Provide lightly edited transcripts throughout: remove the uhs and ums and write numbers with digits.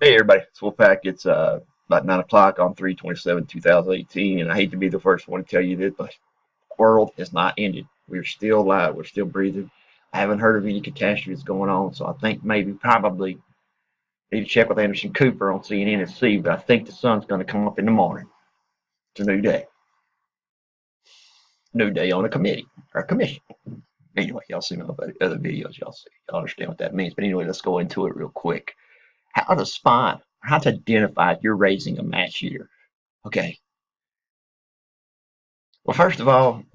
Hey everybody, it's Wolfpack. It's about 9 o'clock on 3/27/2018, and I hate to be the first one to tell you this, but the world is not ended. We're still alive. We're still breathing. I haven't heard of any catastrophes going on, so I think maybe probably need to check with Anderson Cooper on CNN and see, but I think the sun's going to come up in the morning. It's a new day. New day on a committee or a commission. Anyway, y'all see my other videos. Y'all see. Y'all understand what that means. But anyway, let's go into it real quick. How to spot, how to identify if you're raising a mass shooter. Okay. Well, first of all,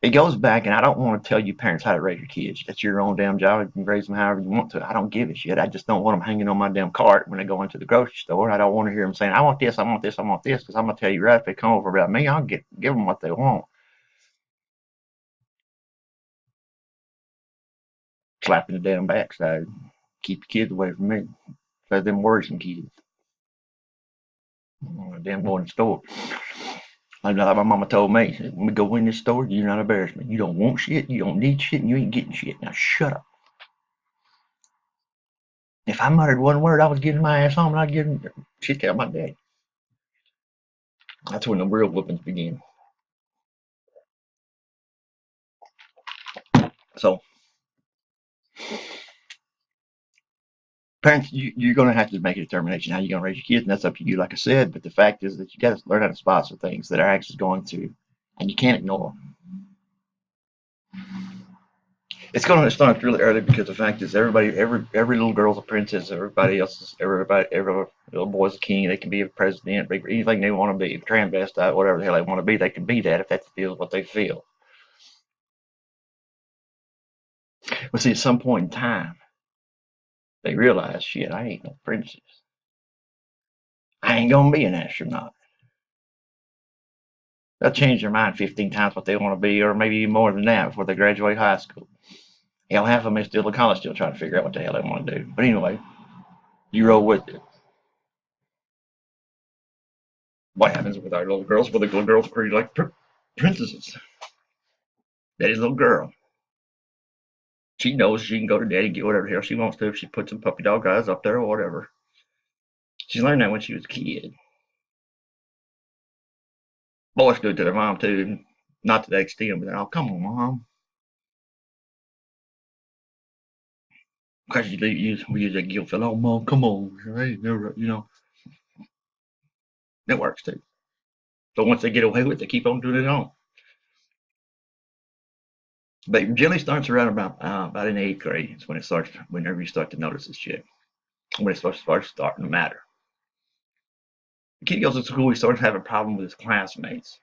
it goes back, and I don't want to tell you parents how to raise your kids. That's your own damn job. You can raise them however you want to. I don't give a shit. I just don't want them hanging on my damn cart when they go into the grocery store. I don't want to hear them saying, I want this, I want this, I want this, because I'm going to tell you right, if they come over about me, I'll give them what they want. Slapping the damn backside. Keep your kids away from me. Let them worrisome kids. Damn go in the store. Like my mama told me, she said, when we go in this store, you're not embarrassed me. You don't want shit, you don't need shit, and you ain't getting shit. Now shut up. If I muttered one word, I was getting my ass home and I'd get shit out of my dad. That's when the real whoopings begin. So, parents, you're going to have to make a determination how you're going to raise your kids, and that's up to you, like I said. But the fact is that you got to learn how to spot some things that are actually going to, and you can't ignore them. It's going to start really early because the fact is every little girl's a princess. Every little boy's a king. They can be a president, be anything they want to be, transvestite, whatever the hell they want to be. They can be that if that's what they feel. But see, at some point in time, they realize, shit, I ain't no princess. I ain't gonna be an astronaut. They'll change their mind 15 times what they want to be, or maybe even more than that before they graduate high school. Hell, half of them is still in college, still trying to figure out what the hell they want to do. But anyway, you roll with it. What happens with our little girls? Well, the little girls are pretty like princesses. Daddy's little girl. She knows she can go to daddy and get whatever the hell she wants to if she puts some puppy dog eyes up there or whatever. She learned that when she was a kid. Boys do it to their mom too. Not to that extent, but oh, come on, mom. Because we use that guilt feel, oh, mom, come on. Hey, that works too. So once they get away with it, they keep on doing it on. But it generally starts around about in eighth grade. It's when it starts, whenever you start to notice this shit. When it starts starting to matter. The kid goes to school, he starts having a problem with his classmates.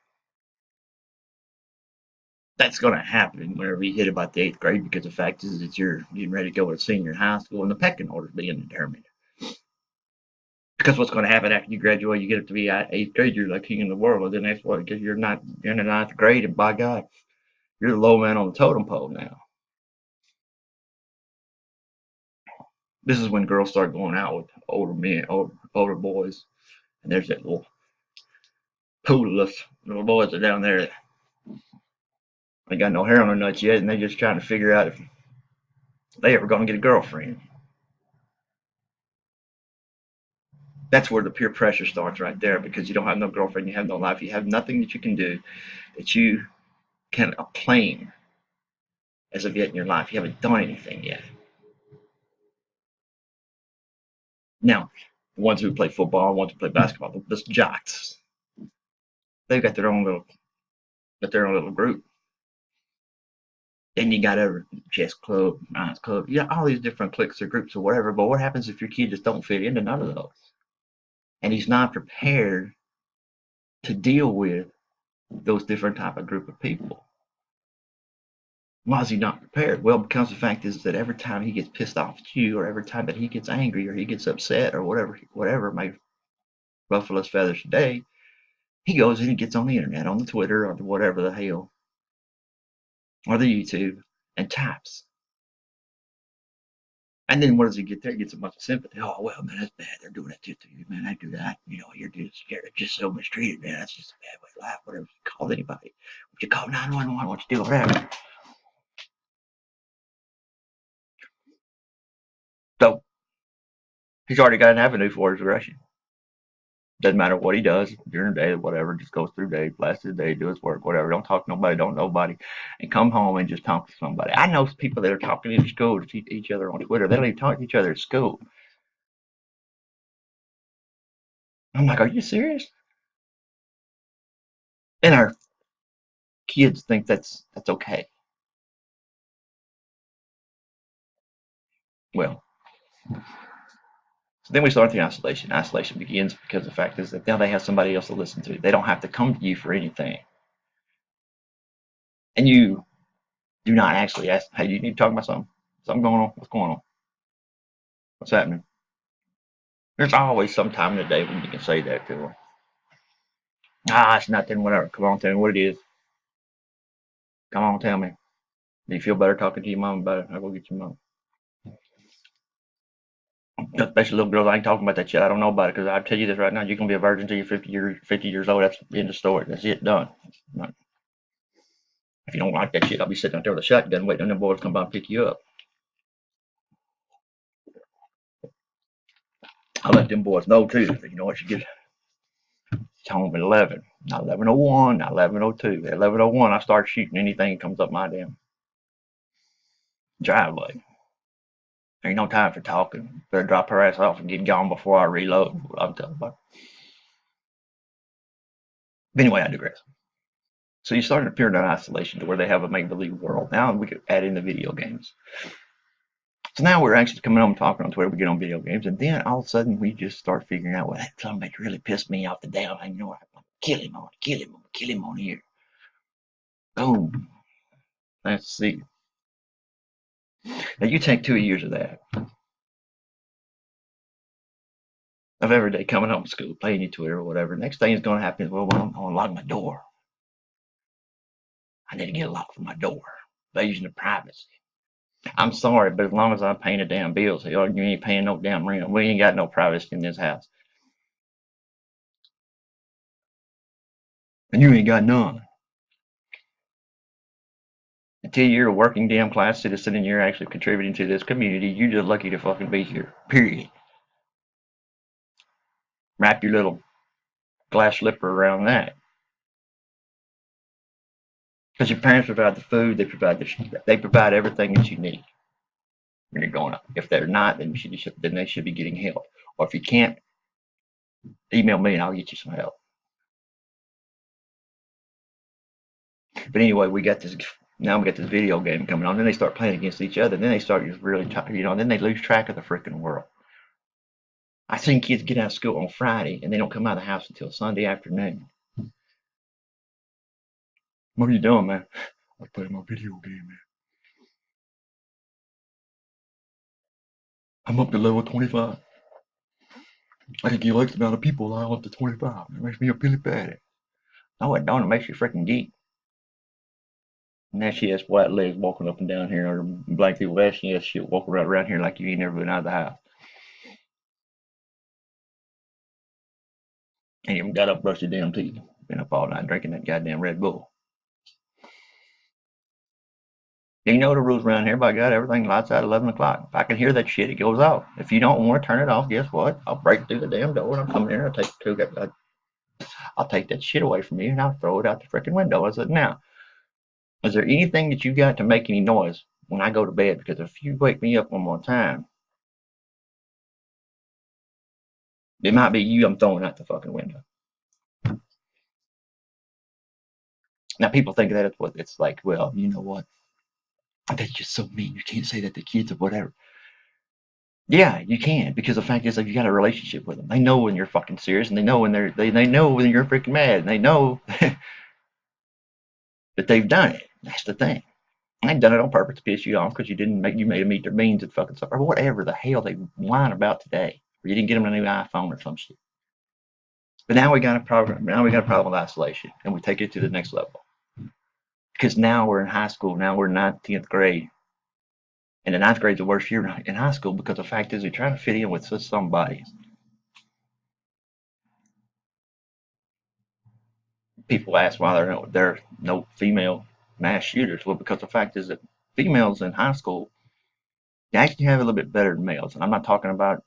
That's going to happen whenever you hit about the eighth grade because the fact is that you're getting ready to go to senior high school and the pecking order is being determined. Because what's going to happen after you graduate, you get up to be eighth grade, you're like king in the world. Well, then that's what, because you're not in the ninth grade, and by God, you're the low man on the totem pole now. This is when girls start going out with older men, older boys, and there's that little pool of little boys that are down there that ain't got no hair on their nuts yet, and they're just trying to figure out if they ever going to get a girlfriend. That's where the peer pressure starts right there because you don't have no girlfriend, you have no life, you have nothing that you can do that you can claim as of yet in your life. You haven't done anything yet. Now, the ones who play football, ones who play basketball, the jocks, they've got their own little group. Then you got a chess club, Lions club, you got all these different cliques or groups or whatever. But what happens if your kid just don't fit into none of those? And he's not prepared to deal with those different type of group of people. Why is he not prepared? Well, because the fact is that every time he gets pissed off at you, or every time that he gets angry, or he gets upset, or whatever may ruffle his feathers today, he goes and he gets on the internet, on the Twitter, or whatever the hell, or the YouTube, and types. And then what does he get there? He gets a bunch of sympathy. Oh, well, man, that's bad. They're doing that to you, man. I do that. You're just so mistreated, man. That's just a bad way of life. Whatever you call anybody. What you call 911, what you do, whatever. So He's already got an avenue for his aggression. Doesn't matter what he does during the day or whatever, just goes through the day, blasts his day, do his work, whatever. Don't talk to nobody, don't know nobody, and come home and just talk to somebody. I know people that are talking in school to each other on Twitter. They don't even talk to each other at school. I'm like, are you serious? And our kids think that's okay. Well, so then we start the isolation. Isolation begins because the fact is that now they have somebody else to listen to. They don't have to come to you for anything. And you do not actually ask, hey, you need to talk about something? Something going on? What's going on? What's happening? There's always some time in the day when you can say that to them. Ah, it's nothing, whatever. Come on, tell me what it is. Come on, tell me. Do you feel better talking to your mom about it? I'll go get your mom. Especially little girls, I ain't talking about that shit. I don't know about it because I tell you this right now. You're gonna be a virgin until you're 50 years old. That's the end of the story. That's it, done. If you don't like that shit, I'll be sitting out there with a shotgun waiting on them boys to come by and pick you up. I let them boys know too. You know what, you get home at 11, not 11:01, not 11:02. At 11:01, I start shooting anything that comes up my damn driveway. Ain't no time for talking. Better drop her ass off and get gone before I reload. I'm telling you. But anyway, I digress. So you start a period of isolation to where they have a make-believe world. Now we could add in the video games. So now we're actually coming home talking on Twitter. We get on video games, and then all of a sudden we just start figuring out, well, that somebody really pissed me off today. I'm like, you know what? I'm gonna kill him. I'm gonna kill him. I'm gonna kill him on here. Boom. Let's see. Now you take 2 years of that, of every day coming home from school, playing your Twitter or whatever. Next thing is going to happen is, well, I'm going to lock my door. I need to get a lock for my door. Invasion of privacy. I'm sorry, but as long as I'm paying the damn bills, you ain't paying no damn rent. We ain't got no privacy in this house. And you ain't got none. Until you're a working damn class citizen and you're actually contributing to this community, you're just lucky to fucking be here. Period. Wrap your little glass slipper around that. Because your parents provide the food, they provide everything that you need when you're growing up. If they're not, then they should be getting help. Or if you can't, email me and I'll get you some help. But anyway, we got this. Now we got this video game coming on. Then they start playing against each other. Then they start just really, then they lose track of the freaking world. I seen kids get out of school on Friday and they don't come out of the house until Sunday afternoon. What are you doing, man? I'm playing my video game, man. I'm up to level 25. I can get X amount of people all up to 25. It makes me a Billy Batty. No, it don't. It makes you freaking geek. And now she has white legs walking up and down here, or black people asking you, she'll walk around here like you ain't never been out of the house. Ain't even got up, brushed your damn teeth. Been up all night drinking that goddamn Red Bull. You know the rules around here, by God, everything lights out at 11 o'clock. If I can hear that shit, it goes off. If you don't want to turn it off, guess what? I'll break through the damn door and I'll come in here and I'll take that shit away from you and I'll throw it out the freaking window. I said, now, is there anything that you got to make any noise when I go to bed? Because if you wake me up one more time, it might be you I'm throwing out the fucking window. Now, people think that it's like, well, you know what? That's just so mean. You can't say that to kids or whatever. Yeah, you can, because the fact is, like, you got a relationship with them. They know when you're fucking serious, and they know when they know when you're freaking mad, and they know that they've done it. That's the thing. I ain't done it on purpose to piss you off because you made them eat their beans and fucking stuff or whatever the hell they whine about today. Or you didn't get them a new iPhone or some shit. But now we got a problem. Now we got a problem with isolation, and we take it to the next level. Because now we're in high school. Now we're in 9th, 10th grade. And the 9th grade's the worst year in high school because the fact is we're trying to fit in with somebody. People ask why there are no female mass shooters. Well, because the fact is that females in high school, they actually have a little bit better than males. And I'm not talking about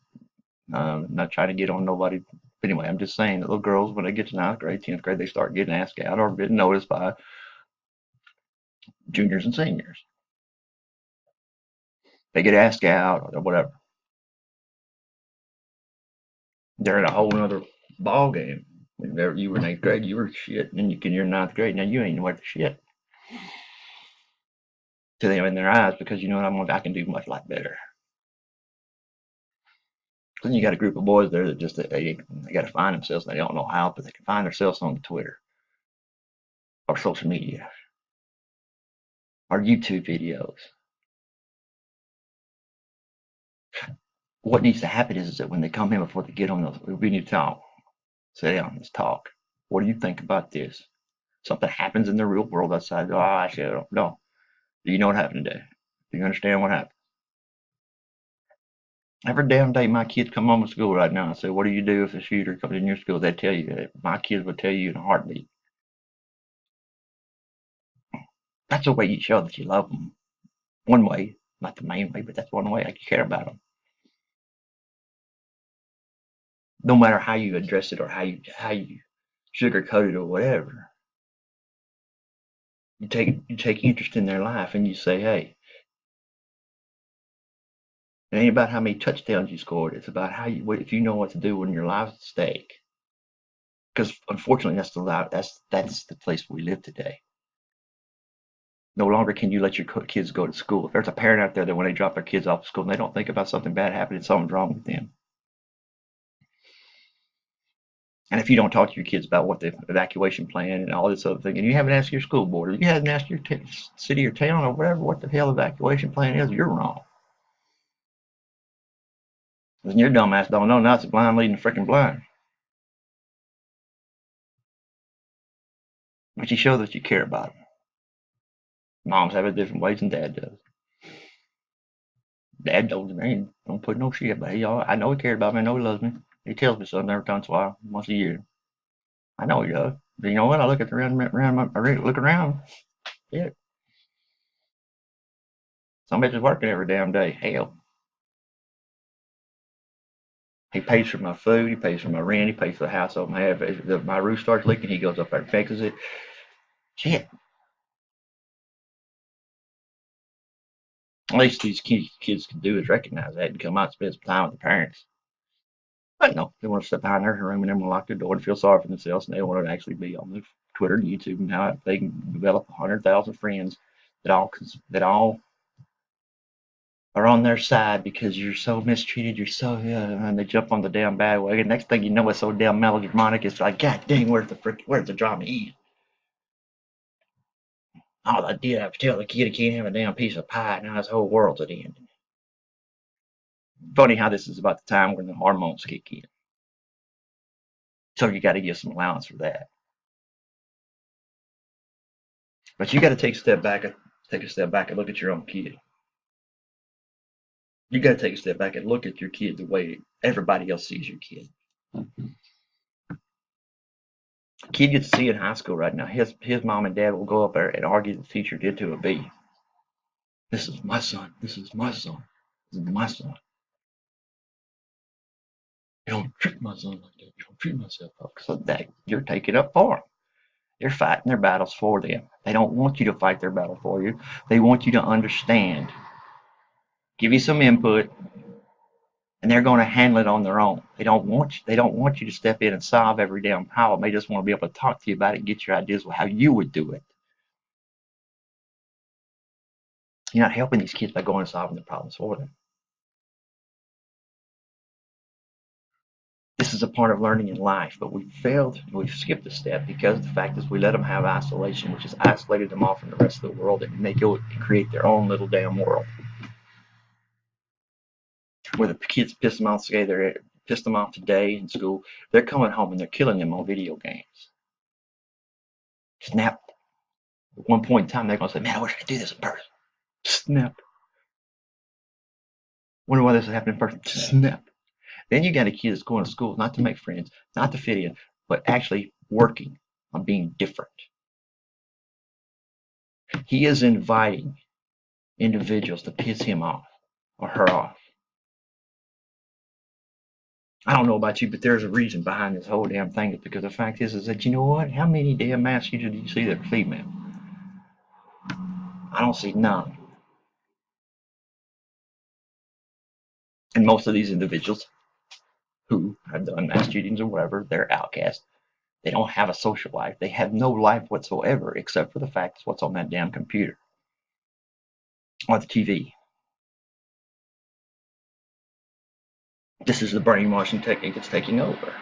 Not trying to get on nobody. But anyway, I'm just saying that little girls, when they get to ninth grade, 10th grade, they start getting asked out or getting noticed by juniors and seniors. They get asked out or whatever. They're in a whole other ball game. Whenever you were in eighth grade, you were shit, and then you're in ninth grade. Now you ain't worth shit to them in their eyes because you know what I can do much like better. Then you got a group of boys there that just they got to find themselves. And they don't know how, but they can find themselves on Twitter or social media or YouTube videos. What needs to happen is that when they come in before they get on those, we need to talk. Sit down, let's talk. What do you think about this? Something happens in the real world outside. Oh, I don't know. Do you know what happened today? Do you understand what happened? Every damn day my kids come home from school right now and say, what do you do if a shooter comes in your school? They tell you. My kids would tell you in a heartbeat. That's the way you show that you love them. One way, not the main way, but that's one way I care about them. No matter how you address it or how you sugarcoat it or whatever, you take interest in their life and you say, hey, it ain't about how many touchdowns you scored. It's about if you know what to do when your life's at stake. Because unfortunately, that's the place we live today. No longer can you let your kids go to school. If there's a parent out there that when they drop their kids off to school, and they don't think about something bad happening, something's wrong with them. And if you don't talk to your kids about what the evacuation plan and all this other thing, and you haven't asked your school board, or you haven't asked your city or town or whatever what the hell evacuation plan is, you're wrong. And your dumbass don't know. Now it's blind leading the freaking blind. But you show that you care about them. Moms have it different ways than dad does. Dad don't put no shit, but I know he cared about me. I know he loves me. He tells me something every once in a while, once a year. I know he does. But you know what? I look look around. Yeah, some bitch is working every damn day. Hell, he pays for my food. He pays for my rent. He pays for the house I'm have. If my roof starts leaking, he goes up there and fixes it. Shit. At least these kids can do is recognize that and come out and spend some time with their parents. But no, they want to step behind their room and they want to lock their door and feel sorry for themselves, and they want to actually be on the Twitter and YouTube and how they can develop 100,000 friends that all are on their side because you're so mistreated, you're so and they jump on the damn bandwagon. Next thing you know, it's so damn melodramatic. It's like, God dang, where's the drama end? Oh, I did have to tell the kid he can't have a damn piece of pie. Now his whole world's at end. Funny how this is about the time when the hormones kick in. So you got to give some allowance for that. But you got to take a step back and look at your own kid. You got to take a step back and look at your kid the way everybody else sees your kid. Kid gets to see in high school right now. His mom and dad will go up there and argue the teacher did to a B. This is my son. This is my son. This is my son. You don't treat my son like that. You don't treat myself up. So that you're taking up for them. They're fighting their battles for them. They don't want you to fight their battle for you. They want you to understand. Give you some input, and they're going to handle it on their own. They don't want you to step in and solve every damn problem. They just want to be able to talk to you about it and get your ideas of how you would do it. You're not helping these kids by going and solving the problems for them. This is a part of learning in life, but we've skipped a step because the fact is we let them have isolation, which has isolated them off from the rest of the world, and they go and create their own little damn world. Where the kids piss them off today in school, they're coming home and they're killing them on video games. Snap. At one point in time, they're going to say, man, I wish I could do this in person. Snap. Wonder why this is happening in person. Snap. Then you got a kid that's going to school not to make friends, not to fit in, but actually working on being different. He is inviting individuals to piss him off or her off. I don't know about you, but there's a reason behind this whole damn thing. Because the fact is that you know what? How many damn mass shooters do you see that are female? I don't see none. And most of these individuals who have done mass shootings or whatever, they're outcasts. They don't have a social life. They have no life whatsoever except for the fact of what's on that damn computer or the TV. This is the brainwashing technique that's taking over.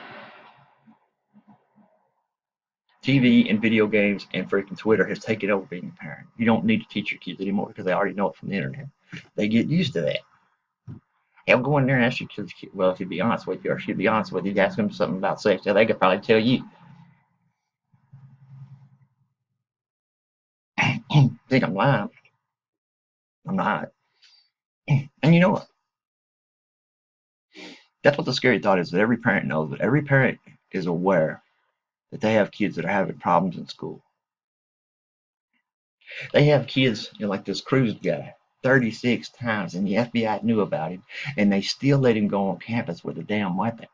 TV and video games and freaking Twitter has taken over being a parent. You don't need to teach your kids anymore because they already know it from the internet. They get used to that. I'll go in there and ask your kids, well, if you be honest with you, or she'd be honest with you, ask them something about sex, they could probably tell you. Think I'm lying? I'm not. And you know what? That's what the scary thought is, that every parent knows, that every parent is aware that they have kids that are having problems in school. They have kids, like this Cruz guy, 36 times, and the FBI knew about him, and they still let him go on campus with a damn weapon.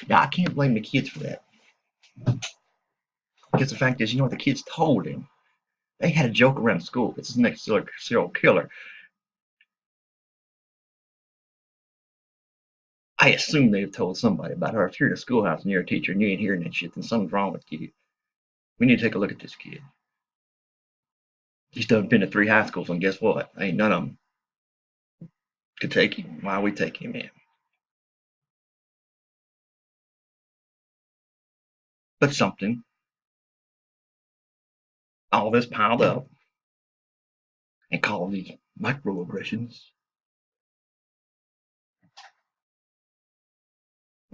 Now, I can't blame the kids for that. Because the fact is, you know what, the kids told him. They had a joke around school. It's his next serial killer. I assume they've told somebody about her. If you're in a schoolhouse and you're a teacher and you ain't hearing that shit, then something's wrong with you. We need to take a look at this kid. He's done been to 3 high schools, and guess what? Ain't none of them could take him. Why we take him in? But something, all this piled up, and call these microaggressions.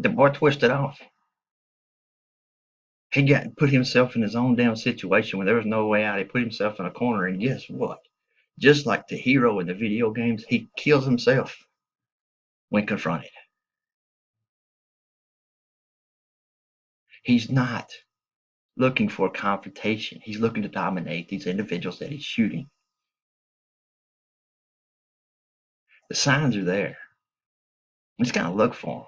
The boy twisted off. He got put himself in his own damn situation when there was no way out. He put himself in a corner, and guess what? Just like the hero in the video games, he kills himself when confronted. He's not looking for confrontation. He's looking to dominate these individuals that he's shooting. The signs are there. Just gotta look for them.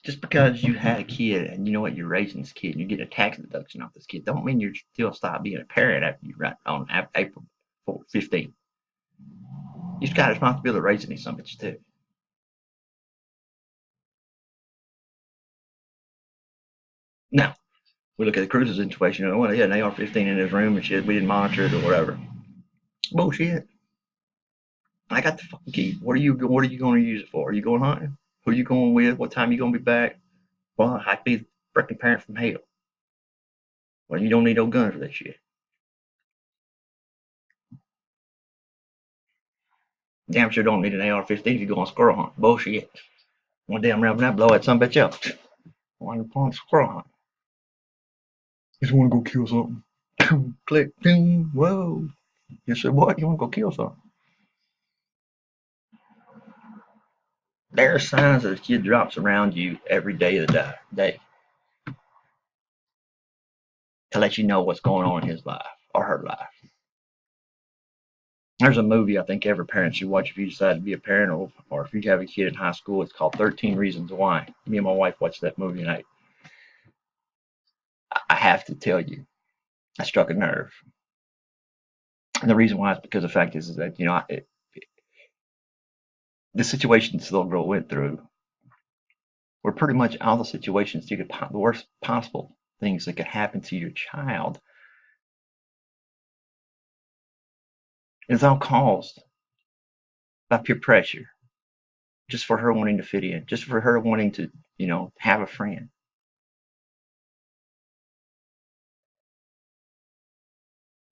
Just because you had a kid and you know what, you're raising this kid and you get a tax deduction off this kid, don't mean you're still stop being a parent after you right on April 15th. You've got a responsibility of raising these son of bitches too. Now, we look at the Cruz's situation, and well, he had an AR-15 in his room and shit. We didn't monitor it or whatever. Bullshit. I got the fucking key. What are you going to use it for? Are you going hunting? Who are you going with? What time are you going to be back? Well, I'd be the freaking parent from hell. Well, you don't need no gun for that shit. Damn sure don't need an AR-15 if you go on squirrel hunt. Bullshit. One damn round that blow that son bitch up. Why you on squirrel hunt? Just want to go kill something. Click, ding, whoa. You said what? You want to go kill something? There are signs that a kid drops around you every day of the day to let you know what's going on in his life or her life. There's a movie I think every parent should watch if you decide to be a parent, or if you have a kid in high school. It's called 13 Reasons Why. Me and my wife watched that movie, and I have to tell you, I struck a nerve. And the reason why is because the fact is that, the situations this little girl went through were pretty much all the situations the worst possible things that could happen to your child. It's all caused by peer pressure, just for her wanting to fit in, just for her wanting to, have a friend.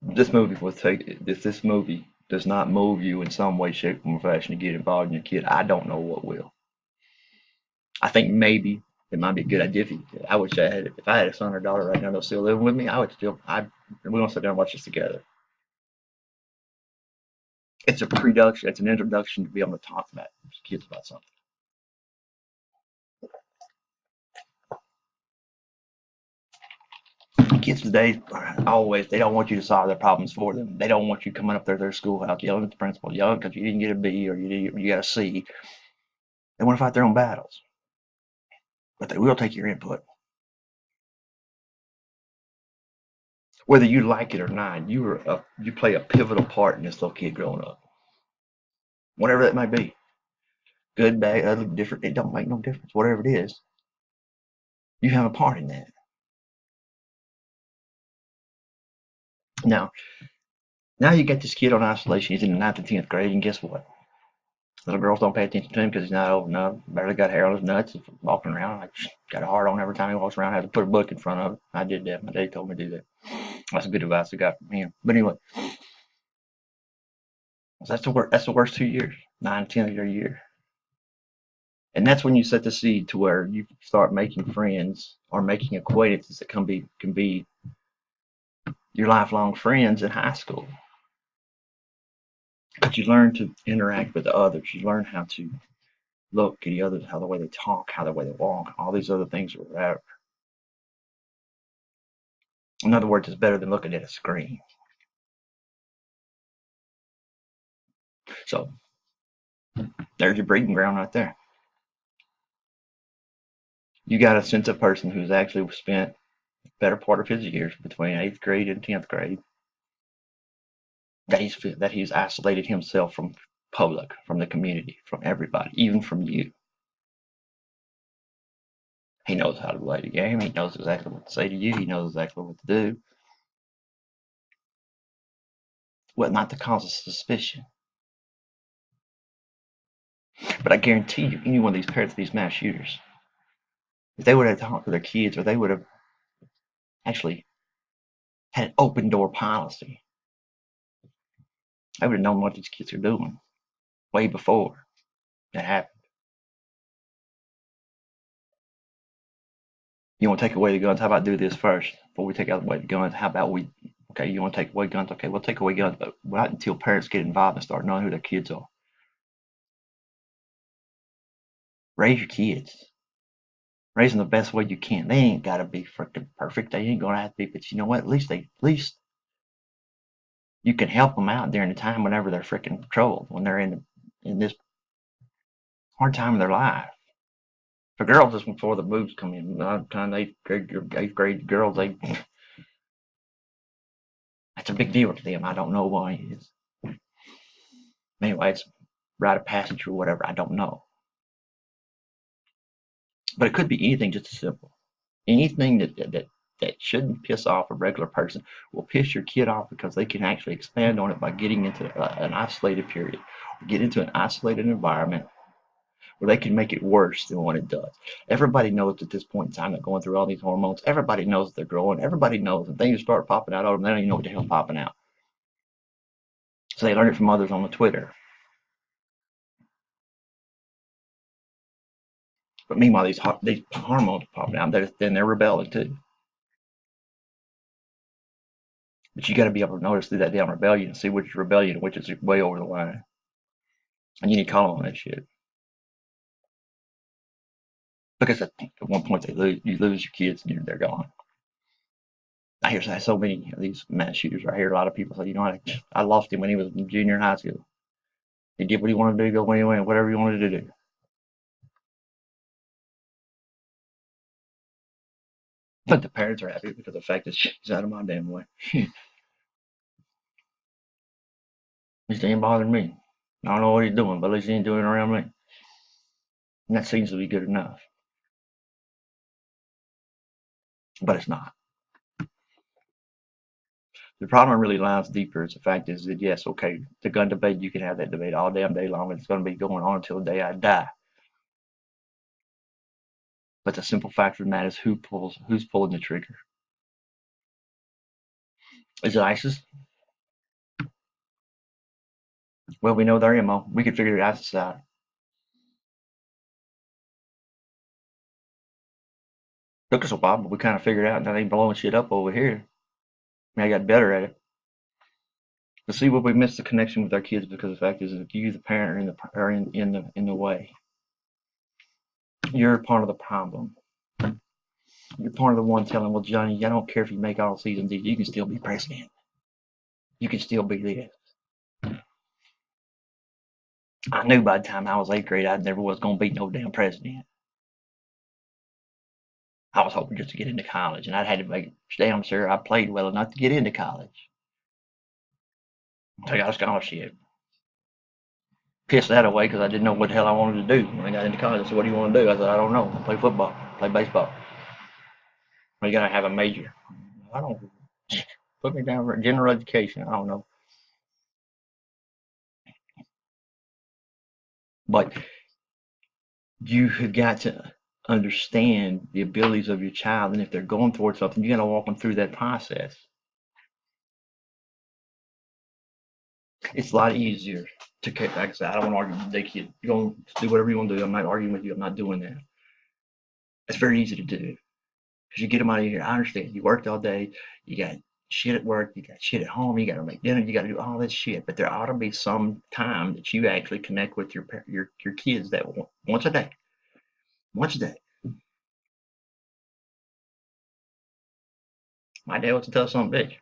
This movie will take if this movie does not move you in some way, shape, or fashion to get involved in your kid, I don't know what will. I think maybe it might be a good idea I wish if I had a son or daughter right now that's still living with me, we're gonna sit down and watch this together. It's it's an introduction to be able to talk about kids about something. kids today, always, they don't want you to solve their problems for them. They don't want you coming up there to their schoolhouse yelling at the principal, yelling because you didn't get a B or you got a C. They want to fight their own battles, but they will take your input. Whether you like it or not, you play a pivotal part in this little kid growing up, whatever that may be. Good, bad, ugly, different, it don't make no difference. Whatever it is, you have a part in that. Now you get this kid on isolation. He's in the 9th and 10th grade, and guess what? Little girls don't pay attention to him because he's not old enough. Barely got hair on his nuts. He's walking around. I got a hard on every time he walks around. I had to put a book in front of him. I did that. My dad told me to do that. That's good advice I got from him. But anyway, that's the worst 2 years, 9, 10 of your year. And that's when you set the seed to where you start making friends or making acquaintances that can be your lifelong friends in high school. Because you learn to interact with others. You learn how to look at the others, how the way they talk, how the way they walk, all these other things or whatever. In other words, it's better than looking at a screen. So there's your breeding ground right there. You got a sense of person who's actually spent the better part of his years between 8th grade and 10th grade that he's isolated himself from public, from the community, from everybody, even from you. He knows how to play the game. He knows exactly what to say to you. He knows exactly what to do. What not to cause a suspicion. But I guarantee you, any one of these parents of these mass shooters, if they would have talked to their kids, or they would have actually had an open door policy, they would have known what these kids are doing way before that happened. You want to take away the guns? How about do this first before we take away the guns? How about okay, you want to take away guns? Okay, we'll take away guns, but not until parents get involved and start knowing who their kids are. Raise your kids. Raise them the best way you can. They ain't got to be freaking perfect. They ain't going to have to be, but you know what? At least you can help them out during the time whenever they're freaking troubled, when they're in this hard time of their life. For girls, just before the boobs come in. By the time eighth grade girls, that's a big deal to them. I don't know why it is. Anyway, it's rite of passage or whatever. I don't know. But it could be anything just as simple. Anything that shouldn't piss off a regular person will piss your kid off because they can actually expand on it by getting into an isolated period, or get into an isolated environment where they can make it worse than what it does. Everybody knows at this point in time they're going through all these hormones. Everybody knows they're growing. Everybody knows, and things start popping out of them. They don't even know what the hell's popping out. So they learn it from others on the Twitter. But meanwhile, these hormones are popping out. Then they're rebelling too. But you got to be able to notice through that damn rebellion and see which is rebellion and which is way over the line. And you need to call them on that shit. Because at one point you lose your kids and they're gone. I hear so many of these mass shooters. I hear a lot of people say, I lost him when he was in junior high school. He did what he wanted to do, go anyway, whatever he wanted to do. But the parents are happy because the fact that she's out of my damn way. He ain't bothering me. I don't know what he's doing, but at least he ain't doing it around me. And that seems to be good enough. But it's not. The problem really lies deeper. Is the fact is that, yes, okay, the gun debate, you can have that debate all damn day long. It's going to be going on until the day I die. But the simple fact of the matter is who's pulling the trigger. Is it ISIS? Well, we know their MO. We could figure ISIS out. Took us a while, but we kind of figured it out. Now they blowing shit up over here. I mean, I got better at it. But see, what we missed the connection with our kids because the fact is, if you, the parent, are in the way, you're part of the problem. You're part of the one telling, well, Johnny, I don't care if you make all season, you can still be president. You can still be this. I knew by the time I was 8th grade, I never was going to be no damn president. I was hoping just to get into college, and I had to make damn sure I played well enough to get into college. So I got a scholarship. Pissed that away because I didn't know what the hell I wanted to do when I got into college. I said, what do you want to do? I said, I don't know. Play football, play baseball. Well, you got to have a major. I don't put me down for general education. I don't know. But you have got to understand the abilities of your child, and if they're going towards something, you got to walk them through that process. It's a lot easier to kick back and say, I don't want to argue with the kid. You're going to do whatever you want to do. I'm not arguing with you. I'm not doing that. It's very easy to do because you get them out of here. I understand. You worked all day. You got shit at work. You got shit at home. You got to make dinner. You got to do all that shit. But there ought to be some time that you actually connect with your kids that once a day. Once a day. My dad was a tough son of a bitch.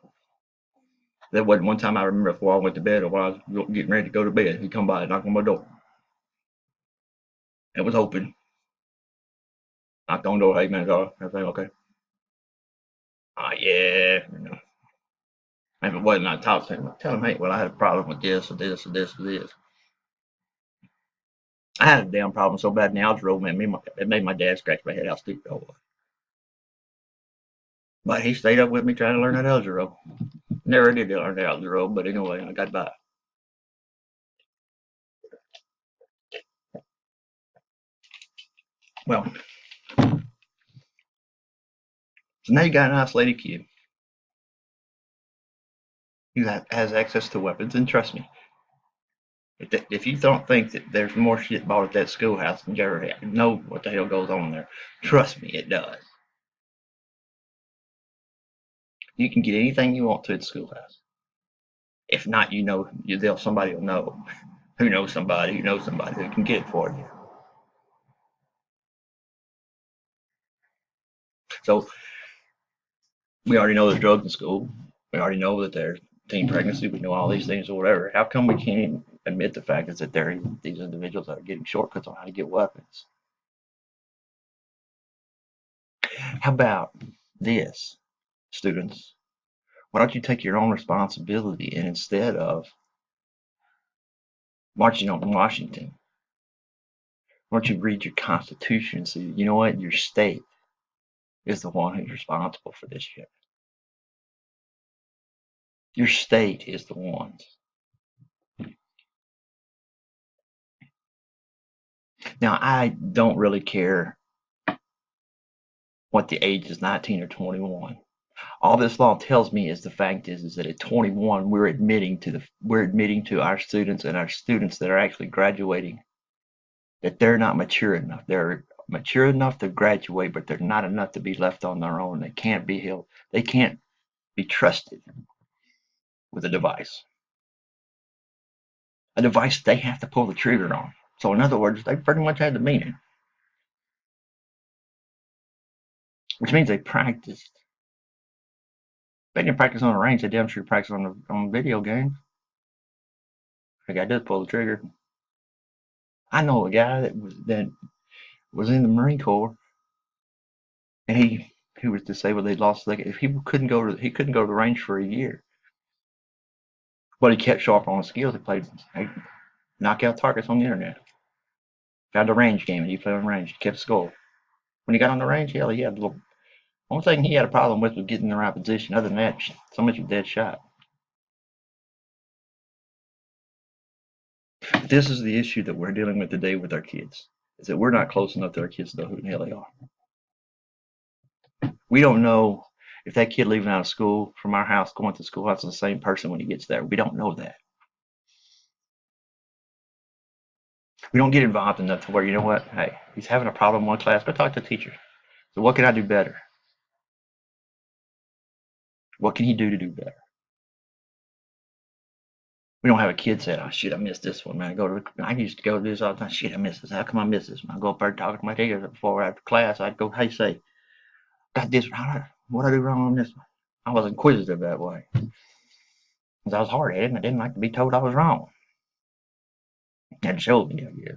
There wasn't one time I remember before I went to bed or while I was getting ready to go to bed, he'd come by and knock on my door. It was open. Knocked on the door, hey man, everything okay? Yeah. You know. If it wasn't, I'd talk to him. I'd tell him, hey, well, I had a problem with this or this or this or this. I had a damn problem so bad in algebra, man, it made my dad scratch my head how stupid I was. But he stayed up with me trying to learn that algebra. Never did learn that algebra, but anyway, I got by. Well, so now you got an isolated kid who has access to weapons, and trust me, if you don't think that there's more shit bought at that schoolhouse than you ever know what the hell goes on there, trust me, it does. You can get anything you want to at the schoolhouse. If not, somebody will know who knows somebody who can get it for you. So we already know there's drugs in school. We already know that there's teen pregnancy. We know all these things or whatever. How come we can't admit the fact that there are these individuals that are getting shortcuts on how to get weapons? How about this, students? Why don't you take your own responsibility and instead of marching on Washington, why don't you read your Constitution and say, you know what, your state is the one who's responsible for this shit. Your state is the one. Now, I don't really care what the age is, 19 or 21. All this law tells me is the fact is that at 21 we're admitting to our students and our students that are actually graduating that they're not mature enough. They're mature enough to graduate, but they're not enough to be left on their own. They can't be held. They can't be trusted with a device. A device they have to pull the trigger on. So in other words, they pretty much had the meaning, which means they practiced. They didn't practice on the range. They damn sure practice on video games. The guy does pull the trigger. I know a guy that was in the Marine Corps, and he was disabled. He lost leg. He couldn't go to the range for a year, but he kept sharp on his skills. He knockout targets on the internet. Found a range game, and he played on range. He kept score. When he got on the range, hell, he had a little. One thing he had a problem with was getting in the right position. Other than that, so much of a dead shot. This is the issue that we're dealing with today with our kids. Is that we're not close enough to our kids to know who the hell they are. We don't know if that kid leaving out of school from our house going to the schoolhouse is the same person when he gets there. We don't know that. We don't get involved enough to where, you know what, hey, he's having a problem in one class, go talk to the teacher. So what can I do better? What can he do to do better? We don't have a kid saying, oh shit, I missed this one, man. I used to go to this all the time. Shit, I missed this. How come I missed this? When I go up there talking to my teacher before after class, I'd go, hey, say, got this. What I do wrong on this one? I was inquisitive that way. Because I was hard-headed and I didn't like to be told I was wrong. That showed me, I guess.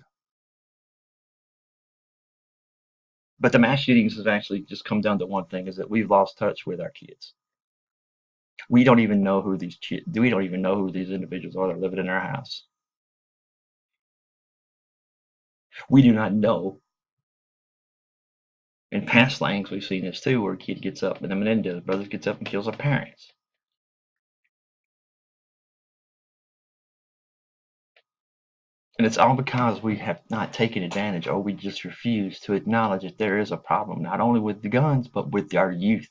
But the mass shootings has actually just come down to one thing: is that we've lost touch with our kids. We don't even know who we don't even know who these individuals are that are living in our house. We do not know. In past slangs, we've seen this too, where a kid gets up, and the Menendez brothers gets up and kills their parents. And it's all because we have not taken advantage, or we just refuse to acknowledge that there is a problem, not only with the guns, but with our youth.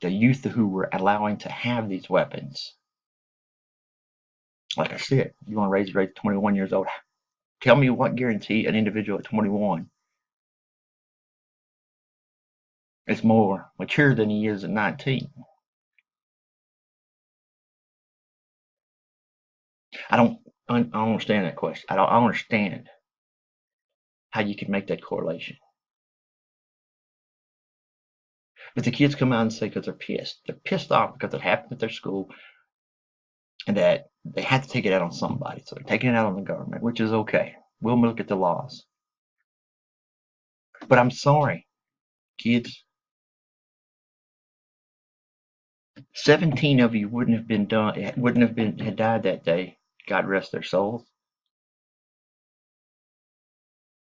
The youth who we're allowing to have these weapons. Like I said, you want to raise your age to 21 years old. Tell me what guarantee an individual at 21 is more mature than he is at 19. I don't understand that question. I don't understand how you can make that correlation. But the kids come out and say because they're pissed. They're pissed off because it happened at their school and that they had to take it out on somebody. So they're taking it out on the government, which is okay. We'll look at the laws. But I'm sorry, kids. 17 of you wouldn't have had died that day. God rest their souls.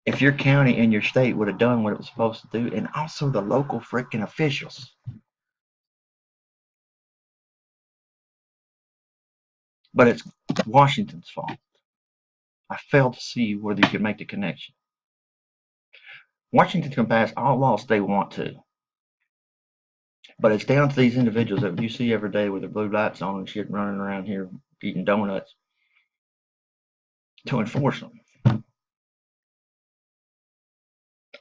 If your county and your state would have done what it was supposed to do, and also the local freaking officials. But it's Washington's fault. I failed to see whether you could make the connection. Washington can pass all laws they want to, but it's down to these individuals that you see every day with their blue lights on and shit running around here eating donuts to enforce them.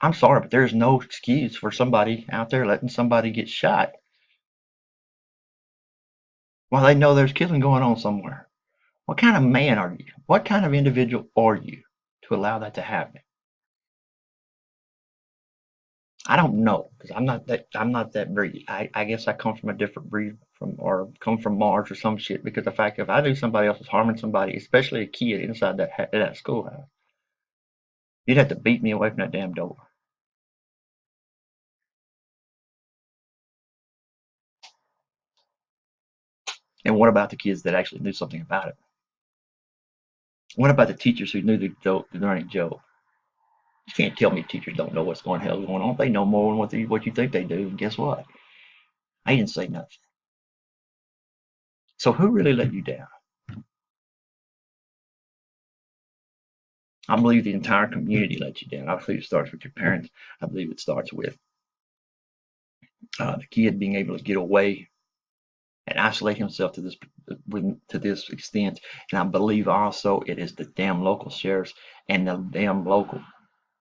I'm sorry, but there's no excuse for somebody out there letting somebody get shot while they know there's killing going on somewhere. What kind of man are you? What kind of individual are you to allow that to happen? I don't know because I'm not that breed. I guess I come from a different breed or come from Mars or some shit because the fact if I knew somebody else was harming somebody, especially a kid inside that schoolhouse, you'd have to beat me away from that damn door. And what about the kids that actually knew something about it? What about the teachers who knew the running joke? You can't tell me teachers don't know what's going on. They know more than what you think they do. And guess what? I didn't say nothing. So who really let you down? I believe the entire community let you down. I believe it starts with your parents. I believe it starts with the kid being able to get away and isolate himself to this extent. And I believe also it is the damn local sheriffs and the damn local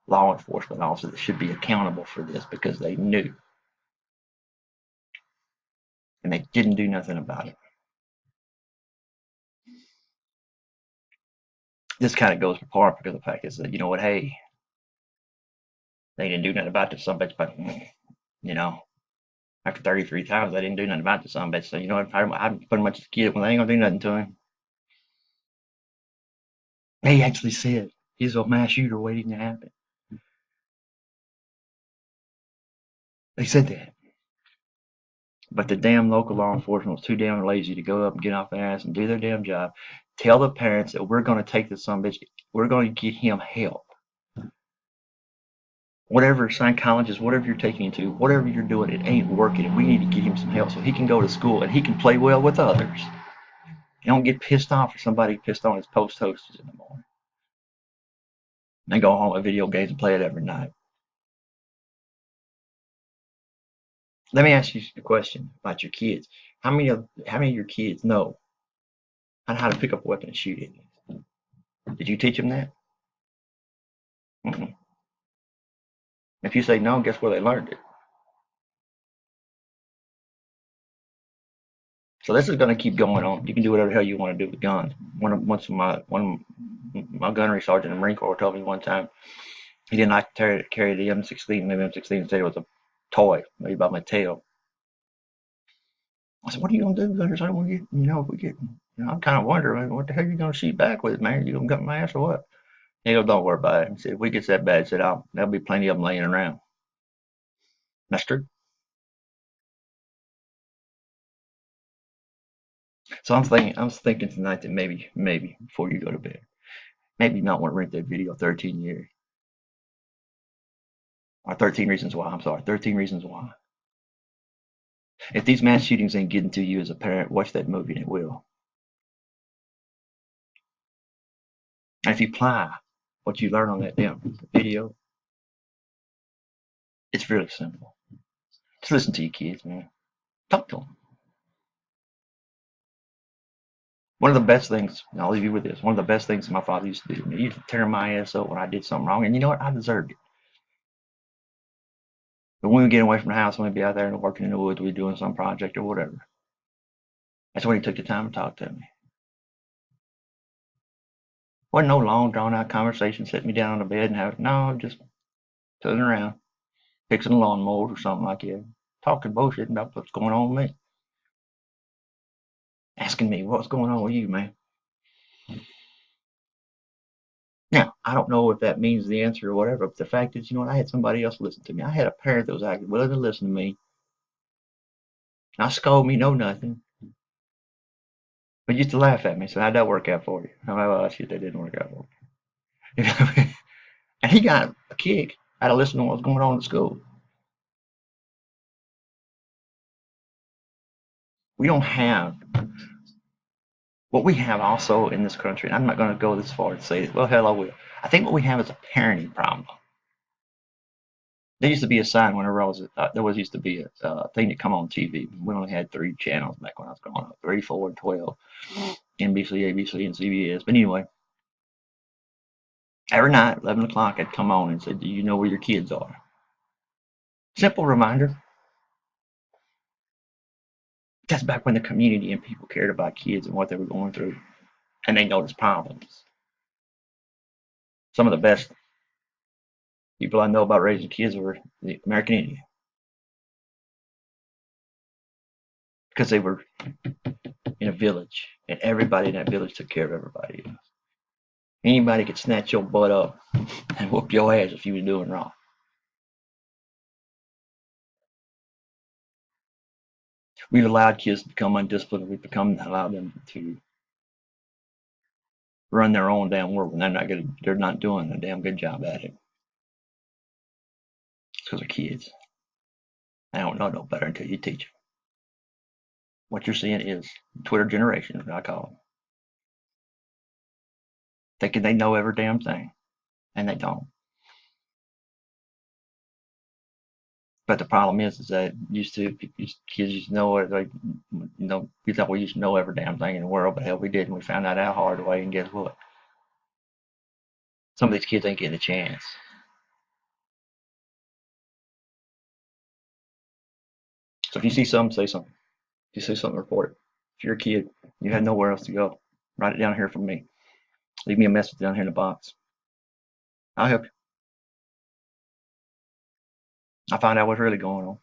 law enforcement officers that should be accountable for this because they knew and they didn't do nothing about it. This kind of goes apart because the fact is that you know what, hey, they didn't do nothing about this son bitch, but you know, after 33 times they didn't do nothing about this son bitch. So you know what, I'm pretty much a kid when they ain't gonna do nothing to him. They actually said he's a mass shooter waiting to happen. They said that. But the damn local law enforcement was too damn lazy to go up and get off their ass and do their damn job. Tell the parents that we're going to take this son bitch, we're going to get him help. Whatever psychologist, whatever you're taking him to, whatever you're doing, it ain't working. We need to get him some help so he can go to school and he can play well with others. You don't get pissed off if somebody pissed on his post toasters in the morning. They go home with video games and play it every night. Let me ask you a question about your kids. How many of your kids know how to pick up a weapon and shoot it? Did you teach them that? Mm-mm. If you say no, guess where they learned it? So this is going to keep going on. You can do whatever the hell you want to do with guns. One of my gunnery sergeant in the Marine Corps told me one time, He didn't like to carry the M16. Maybe M16 said it was a toy, maybe by Mattel. I said, "What are you gonna do, Gunner? I don't get, if we get, I'm kind of wondering what the hell you gonna shoot back with, man? You gonna gut my ass or what?" He goes, "Don't worry about it." He said, "If we get that bad," he said, there'll be plenty of them laying around. That's true. So I'm thinking tonight that maybe before you go to bed, maybe you not want to rent that video 13 years or 13 reasons why. I'm sorry, 13 reasons why. If these mass shootings ain't getting to you as a parent, watch that movie and it will. And if you apply what you learn on that damn video, it's really simple. Just listen to your kids, man. Talk to them. One of the best things, and I'll leave you with this, one of the best things my father used to do, he used to tear my ass up when I did something wrong, and you know what? I deserved it. But when we get away from the house, when we'd be out there and working in the woods, we'd be doing some project or whatever. That's when he took the time to talk to me. Wasn't no long, drawn out conversation, sit me down on the bed and have, no, just sitting around, fixing a lawnmower or something like that. Talking bullshit about what's going on with me. Asking me, what's going on with you, man? Now, I don't know if that means the answer or whatever, but the fact is, I had somebody else listen to me. I had a parent that was actually willing to listen to me, not scold me, no nothing, but used to laugh at me. So how'd that work out for you? Oh, shit, that didn't work out for me. And he got a kick out of listening to what was going on at school. We don't have what we have also in this country, and I'm not going to go this far to say, well, hell, I will. I think what we have is a parenting problem. There used to be a sign whenever I was, there was used to be a thing that come on TV. We only had 3 channels back when I was growing up, 3, 4, and 12, NBC, ABC, and CBS. But anyway, every night, 11 o'clock, I'd come on and said, do you know where your kids are? Simple reminder. That's back when the community and people cared about kids and what they were going through, and they noticed problems. Some of the best people I know about raising kids were the American Indian because they were in a village, and everybody in that village took care of everybody else. Anybody could snatch your butt up and whoop your ass if you was doing wrong. We've allowed kids to become undisciplined. We've allowed them to run their own damn world, and they're not doing a damn good job at it. It's because they're kids. They don't know no better until you teach them. What you're seeing is Twitter generation, I call them. Thinking they know every damn thing, and they don't. But the problem is that kids used to know it. We thought we used to know every damn thing in the world, but hell, we didn't. We found that out hard way, and guess what? Some of these kids ain't getting a chance. So if you see something, say something. If you see something, report it. If you're a kid, you had nowhere else to go, write it down here from me. Leave me a message down here in the box. I'll help you. I'll find out what's really going on.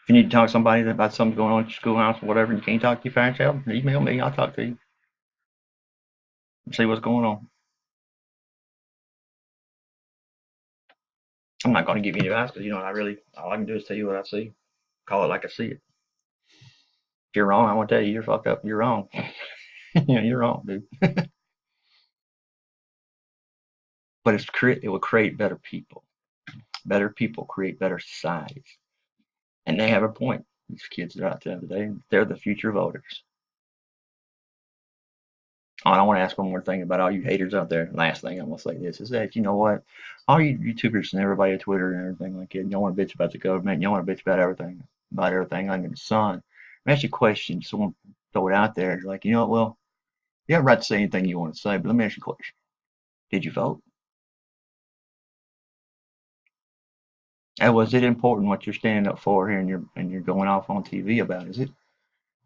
If you need to talk to somebody about something going on at your schoolhouse or whatever, and you can't talk to your parents, email me. I'll talk to you. See what's going on. I'm not going to give you any advice because all I can do is tell you what I see. Call it like I see it. If you're wrong, I want to tell you you're fucked up. You're wrong. You're wrong, dude. But it will create better people. Better people create better societies. And they have a point. These kids are out there today. They're the future voters. Oh, and I want to ask one more thing about all you haters out there. Last thing I'm going to say this is that, you know what? All you YouTubers and everybody on Twitter and everything like that, y'all want to bitch about the government. Y'all want to bitch about everything under the sun. Let me ask you a question. Someone throw it out there. You're like, you know what? Well, you have a right to say anything you want to say, but let me ask you a question. Did you vote? And was it important what you're standing up for here and you're going off on TV about? Is it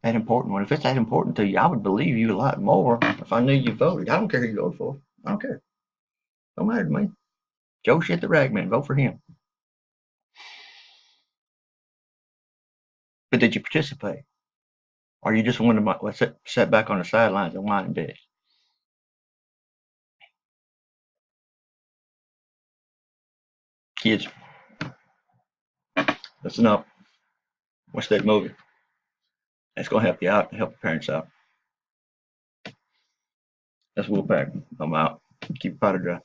that important? Well, if it's that important to you, I would believe you a lot more if I knew you voted. I don't care who you voted for. I don't care. Don't matter to me. Joe Shit the Ragman. Vote for him. But did you participate? Or you just wanted to sit back on the sidelines and whine and bitch? Kids, listen up. Watch that movie. It's going to help you out, help your parents out. That's Will Pack. I'm out. Keep your powder dry.